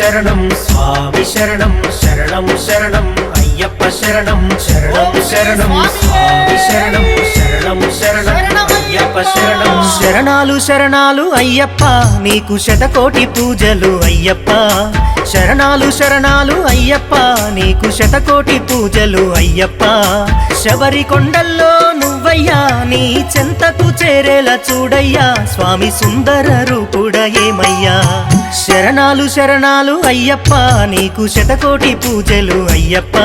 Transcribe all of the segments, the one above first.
శరణం స్వామి శరణం శరణం శరణం అయ్యప్ప శరణం శరణం శరణం స్వామి శరణం శరణం శరణం అయ్యప్ప శరణం శరణాలు శరణాలు అయ్యప్ప నీకు శతకోటి పూజలు అయ్యప్ప శరణాలు శరణాలు అయ్యప్ప నీకు శతకోటి పూజలు అయ్యప్ప శబరి కొండల్లో నువ్వయ్యా నీ చెంతకు చేరేలా చూడయ్యా స్వామి సుందర రూపుడ ఏమయ్యా శరణాలు శరణాలు అయ్యప్ప నీకు శతకోటి పూజలు అయ్యప్ప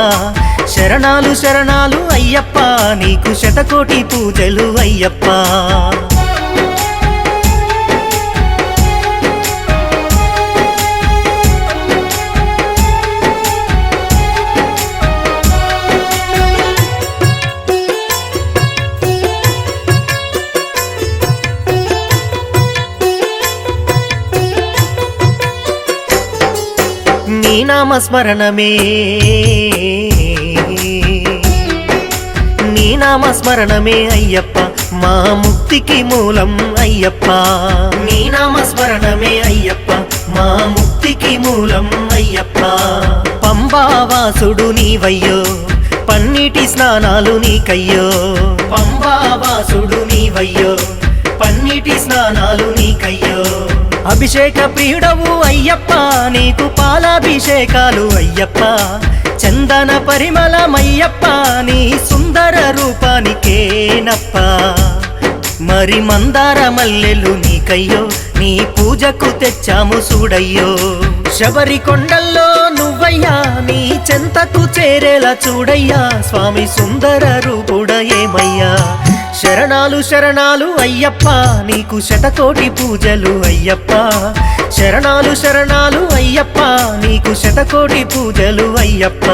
శరణాలు శరణాలు అయ్యప్ప నీకు శతకోటి పూజలు అయ్యప్ప నీ నామస్మరణమే నీ నామస్మరణమే అయ్యప్ప మా ముక్తికి మూలం అయ్యప్ప నీ నామస్మరణమే అయ్యప్ప మా ముక్తికి మూలం అయ్యప్ప పంబావాసుడు నీవయ్యో పన్నీటి స్నానాలు నీకయ్యో పంబావాసుడు నీవయ్యో పన్నీటి స్నానాలు నీకయ్యో అభిషేక ప్రియుడవు అయ్యప్ప నీకు పాలాభిషేకాలు అయ్యప్ప చందన పరిమళమయ్యప్ప నీ సుందర రూపానికేనప్ప మరి మందార మల్లెలు నీకయ్యో నీ పూజకు తెచ్చాము చూడయ్యో శబరి కొండల్లో నువ్వయ్యా నీ చెంతకు చేరేలా చూడయ్యా స్వామి సుందర రూపుడ ఏమయ్యా శరణాలు శరణాలు అయ్యప్ప నీకు శతకోటి పూజలు అయ్యప్ప శరణాలు శరణాలు అయ్యప్ప నీకు శతకోటి పూజలు అయ్యప్ప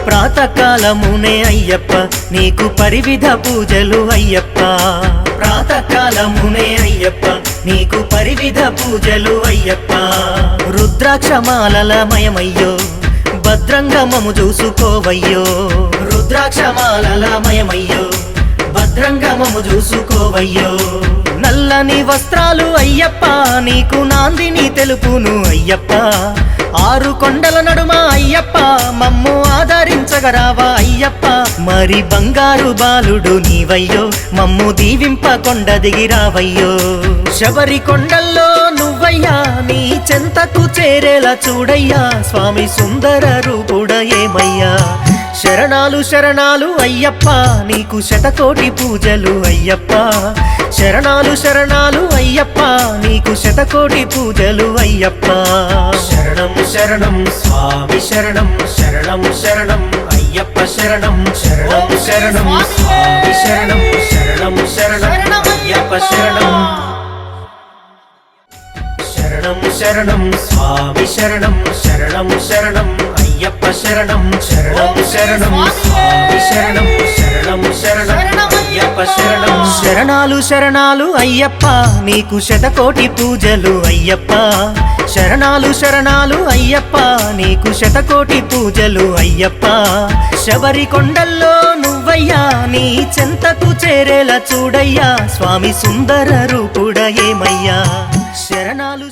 ప్రాతకాలమునే అయ్యప్ప నీకు పరివిధ పూజలు అయ్యప్ప ప్రాతకాలమునే అయ్యప్ప నీకు పరివిధ పూజలు అయ్యప్ప రుద్రాక్షమాలమయమయ్యో భద్రంగమము చూసుకోవయ్యో రుద్రాక్షమాలమయమయ్యో భద్రంగమము చూసుకోవయ్యో నల్లని వస్త్రాలు అయ్యప్ప నీకు నాందిని తెలుపును అయ్యప్ప ఆరు కొండల నడుమ అయ్యప్ప మమ్ము ఆదరించగరావా అయ్యప్ప మరి బంగారు బాలుడు నీవయ్యో మమ్ము దీవింప కొండ దిగిరావయ్యో శబరి కొండల్లో నువ్వయ్యా నీ చెంతకు చేరేలా చూడయ్యా స్వామి సుందర రూపుడ ఏమయ్యా శరణాలు శరణాలు అయ్యప్ప నీకు శతకోటి పూజలు అయ్యప్ప శరణాలు శరణాలు అయ్యప్ప నీకు శతకోటి పూజలు అయ్యప్ప శరణం శరణం స్వామి శరణం శరణం శరణం అయ్యప్ప శరణం శరణం శరణం స్వామి శరణం శరణం శరణం అయ్యప్ప శరణం శరణం శరణం స్వామి శరణం శరణం శరణం అయ్యప్ప శరణం శరణం శరణం స్వామి శరణం శరణం శరణం అయ్యప్ప శరణం శరణాలు శరణాలు అయ్యప్ప నీకు శతకోటి పూజలు అయ్యప్ప శరణాలు శరణాలు అయ్యప్ప నీకు శతకోటి పూజలు అయ్యప్ప శబరి కొండల్లో నువ్వయ్యా నీ చెంతకు చేరేలా చూడయ్యా స్వామి సుందర రూపుడ ఏమయ్యా శరణాలు